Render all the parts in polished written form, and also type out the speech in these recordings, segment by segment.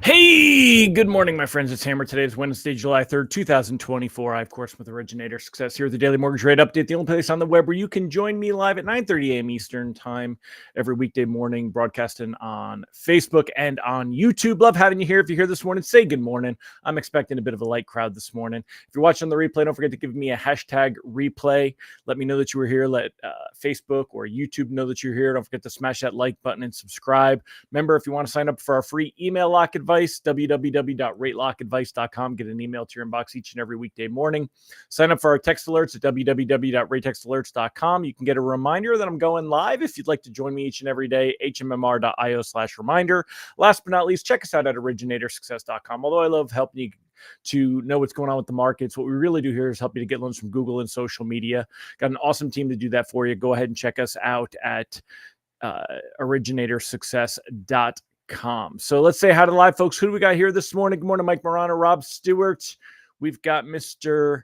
Hey, good morning, my friends. It's Hammer. Today is Wednesday, July 3rd, 2024. I, of course, with Originator Success here at the Daily Mortgage Rate Update, the only place on the web where you can join me live at 9:30 a.m. Eastern Time every weekday morning, broadcasting on Facebook and on YouTube. Love having you here. If you're here this morning, say good morning. I'm expecting a bit of a light crowd this morning. If you're watching the replay, don't forget to give me a hashtag replay. Let me know that you were here. Let Facebook or YouTube know that you're here. Don't forget to smash that like button and subscribe. Remember, if you want to sign up for our free email lock advice, www.ratelockadvice.com. Get an email to your inbox each and every weekday morning. Sign up for our text alerts at www.ratetextalerts.com. You can get a reminder that I'm going live if you'd like to join me each and every day, hmmr.io/reminder. Last but not least, check us out at originatorssuccess.com. Although I love helping you to know what's going on with the markets, what we really do here is help you to get loans from Google and social media. Got an awesome team to do that for you. Go ahead and check us out at originatorssuccess.com. So let's say hi to live folks. Who do we got here this morning? Good morning, Mike Morano, Rob Stewart. We've got Mr.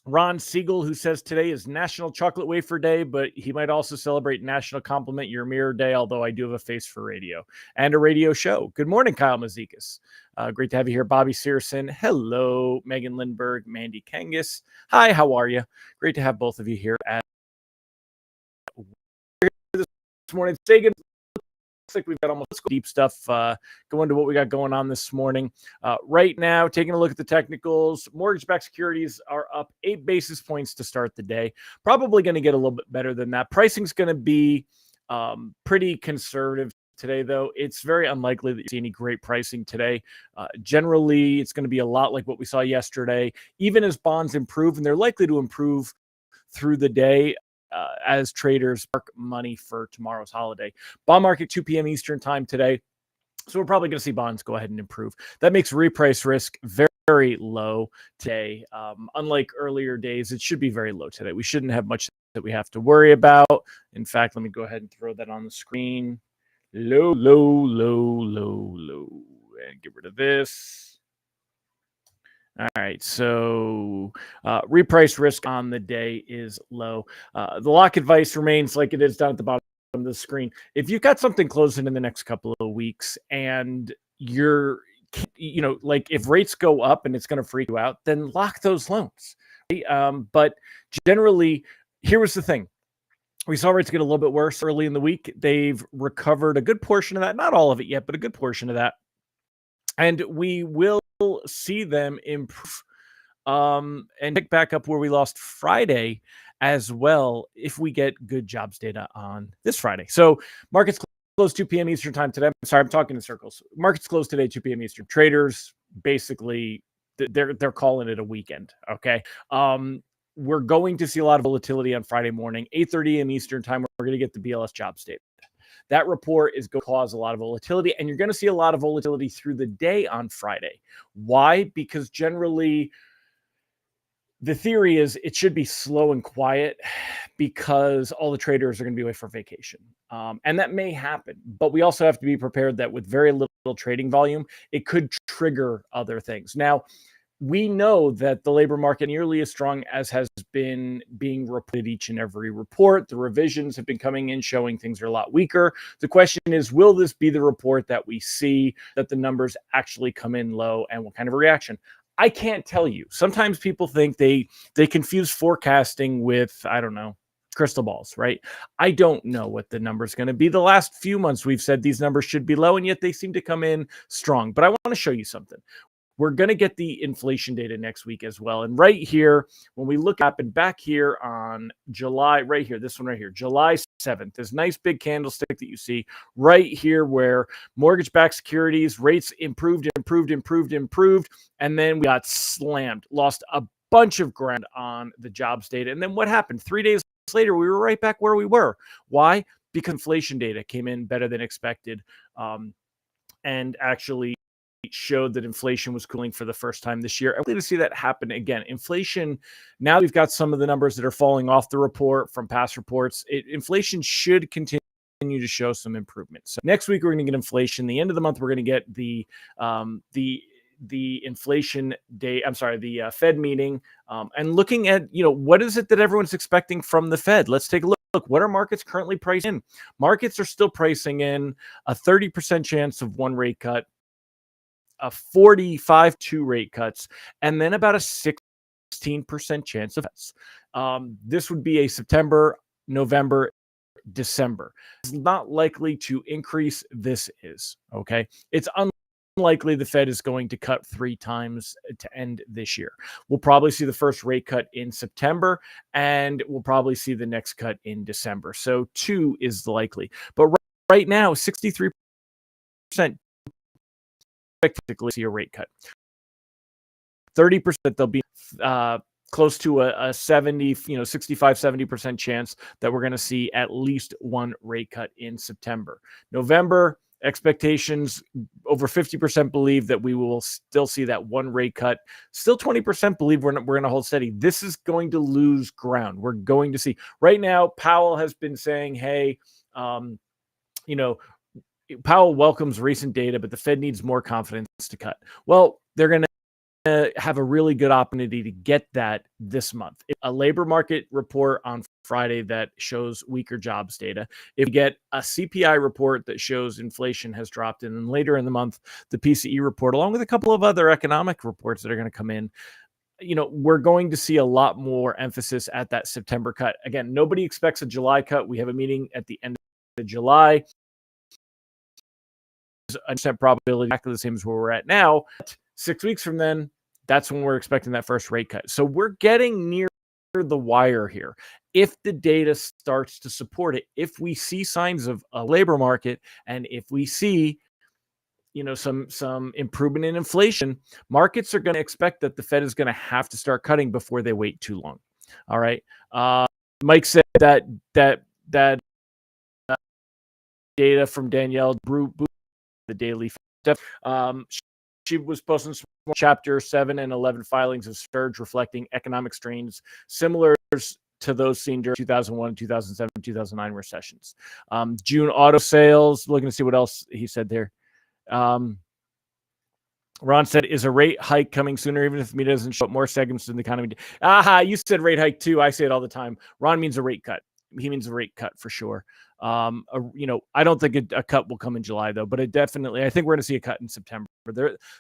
Ron Siegel, who says today is National Chocolate Wafer Day, but he might also celebrate National Compliment Your Mirror Day, although I do have a face for radio and a radio show. Good morning, Kyle Mazikas. Great to have you here. Bobby Searson. Hello, Megan Lindberg, Mandy Kangas. Hi, how are you? Great to have both of you here at this morning. Say good. Looks like we've got almost deep stuff. Go into what we got going on this morning. Right now, taking a look at the technicals, mortgage-backed securities are up 8 basis points to start the day. Probably going to get a little bit better than that. Pricing's going to be pretty conservative today, though. It's very unlikely that you see any great pricing today. Generally, it's going to be a lot like what we saw yesterday, even as bonds improve, and they're likely to improve through the day. As traders park money for tomorrow's holiday. Bond market 2 p.m. Eastern time today. So we're probably going to see bonds go ahead and improve. That makes reprice risk very, very low today. Unlike earlier days, it should be very low today. We shouldn't have much that we have to worry about. In fact, let me go ahead and throw that on the screen. Low, low, low, low, low. And get rid of this. All right, so reprice risk on the day is low. The lock advice remains like it is down at the bottom of the screen. If you've got something closing in the next couple of weeks and you're, like if rates go up and it's going to freak you out, then lock those loans. But generally, here was the thing. We saw rates get a little bit worse early in the week. They've recovered a good portion of that, not all of it yet, but a good portion of that. And we will see them improve and pick back up where we lost Friday as well if we get good jobs data on this Friday. So markets close 2 p.m. Eastern time today. I'm sorry, I'm talking in circles. Markets close today 2 p.m. Eastern. Traders basically they're calling it a weekend. Okay. We're going to see a lot of volatility on Friday morning, 8:30 a.m. Eastern time. We're going to get the BLS jobs data. That report is going to cause a lot of volatility, and you're going to see a lot of volatility through the day on Friday. Why? Because generally, the theory is it should be slow and quiet because all the traders are going to be away for vacation. And that may happen, but we also have to be prepared that with very little trading volume, it could trigger other things. Now, we know that the labor market nearly as strong as has been being reported each and every report. The revisions have been coming in showing things are a lot weaker. The question is, will this be the report that we see that the numbers actually come in low, and what kind of a reaction? I can't tell you. Sometimes people think they confuse forecasting with, I don't know, crystal balls, right? I don't know what the number is going to be. The last few months we've said these numbers should be low, and yet they seem to come in strong. But I want to show you something. We're going to get the inflation data next week as well. And right here, when we look up and back here on July, right here, this one right here, July 7th, this nice big candlestick that you see right here where mortgage-backed securities rates improved. And then we got slammed, lost a bunch of ground on the jobs data. And then what happened? 3 days later, we were right back where we were. Why? Because inflation data came in better than expected and actually showed that inflation was cooling for the first time this year. I'm going to see that happen again. Inflation, now we've got some of the numbers that are falling off the report from past reports. Inflation should continue to show some improvement. So next week, we're going to get inflation. The end of the month, we're going to get the inflation day. I'm sorry, the Fed meeting, and looking at, what is it that everyone's expecting from the Fed? Let's take a look. Look, what are markets currently priced in? Markets are still pricing in a 30% chance of one rate cut. a 45 2 rate cuts, and then about a 16% chance of cuts. This would be a September, November, December. It's not likely to increase. This is okay. It's unlikely the Fed is going to cut 3 times to end this year. We'll probably see the first rate cut in September, and we'll probably see the next cut in December. So 2 is likely. But right now, 63% expect see a rate cut. 30% they'll be close to a 70, 65, 70% chance that we're going to see at least one rate cut in September. November, expectations over 50% believe that we will still see that one rate cut. Still 20% believe we're going to hold steady. This is going to lose ground. We're going to see. Right now, Powell has been saying, hey, Powell welcomes recent data, but the Fed needs more confidence to cut. Well, they're going to have a really good opportunity to get that this month. A labor market report on Friday that shows weaker jobs data. If you get a CPI report that shows inflation has dropped, and then later in the month, the PCE report, along with a couple of other economic reports that are going to come in, we're going to see a lot more emphasis at that September cut. Again, nobody expects a July cut. We have a meeting at the end of July. A % probability exactly the same as where we're at now. 6 weeks from then, that's when we're expecting that first rate cut. So we're getting near the wire here. If the data starts to support it, if we see signs of a labor market, and if we see some improvement in inflation, markets are going to expect that the Fed is going to have to start cutting before they wait too long. All right. Mike said that data from Danielle Brew, the daily stuff. She was posting chapter 7 and 11 filings of surge reflecting economic strains similar to those seen during 2001, 2007, 2009 recessions. June auto sales, looking to see what else he said there. Ron said, is a rate hike coming sooner, even if the media doesn't show up more segments in the economy? You said rate hike too. I say it all the time. Ron means a rate cut. He means a rate cut for sure. I don't think a cut will come in July though, but I think we're going to see a cut in September.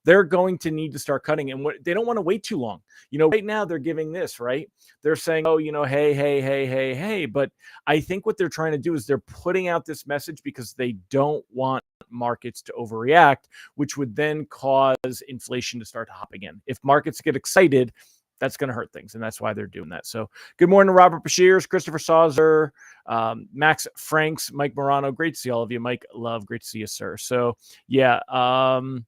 They're going to need to start cutting, and they don't want to wait too long. Right now they're giving this, right? They're saying, oh, hey. But I think what they're trying to do is they're putting out this message because they don't want markets to overreact, which would then cause inflation to start to hop again. If markets get excited, that's going to hurt things, and that's why they're doing that. So good morning to Robert Bashirs, Christopher Sauzer, Max Franks, Mike Morano. Great to see all of you. Mike Love, great to see you, sir. So yeah, I'm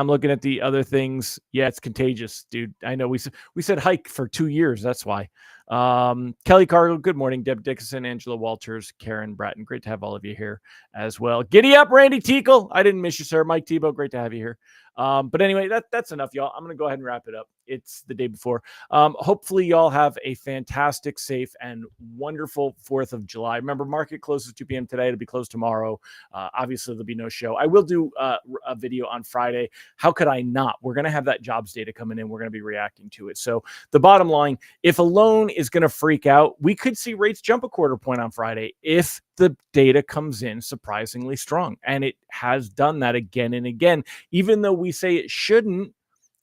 looking at the other things. Yeah, it's contagious, dude. I know we said hike for 2 years. That's why. Kelly Cargill, good morning. Deb Dickinson, Angela Walters, Karen Bratton. Great to have all of you here as well. Giddy up, Randy Teakle. I didn't miss you, sir. Mike Tebow, great to have you here. But anyway, that's enough, y'all. I'm going to go ahead and wrap it up. It's the day before. Hopefully y'all have a fantastic, safe, and wonderful 4th of July. Remember, market closes 2 p.m. today. It'll be closed tomorrow. Obviously, there'll be no show. I will do a video on Friday. How could I not? We're going to have that jobs data coming in. We're going to be reacting to it. So the bottom line, if a loan is going to freak out, we could see rates jump a quarter point on Friday if the data comes in surprisingly strong. And it has done that again and again. Even though we say it shouldn't,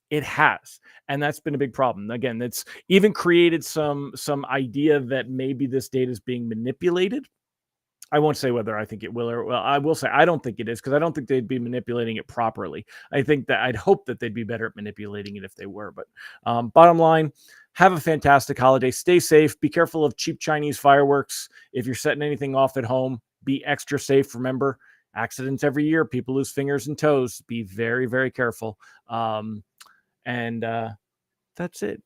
it has. And that's been a big problem. Again, it's even created some idea that maybe this data is being manipulated. I won't say whether I think it will or, well, I will say I don't think it is, because I don't think they'd be manipulating it properly. I'd hope that they'd be better at manipulating it if they were. But bottom line, have a fantastic holiday. Stay safe. Be careful of cheap Chinese fireworks. If you're setting anything off at home, be extra safe. Remember, accidents every year. People lose fingers and toes. Be very, very careful. That's it.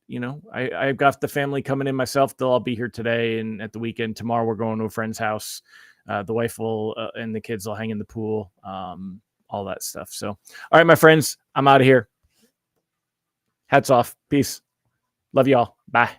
I've got the family coming in myself. They'll all be here today and at the weekend. Tomorrow we're going to a friend's house. The wife will and the kids will hang in the pool, all that stuff. So, all right, my friends, I'm out of here. Hats off. Peace. Love you all. Bye.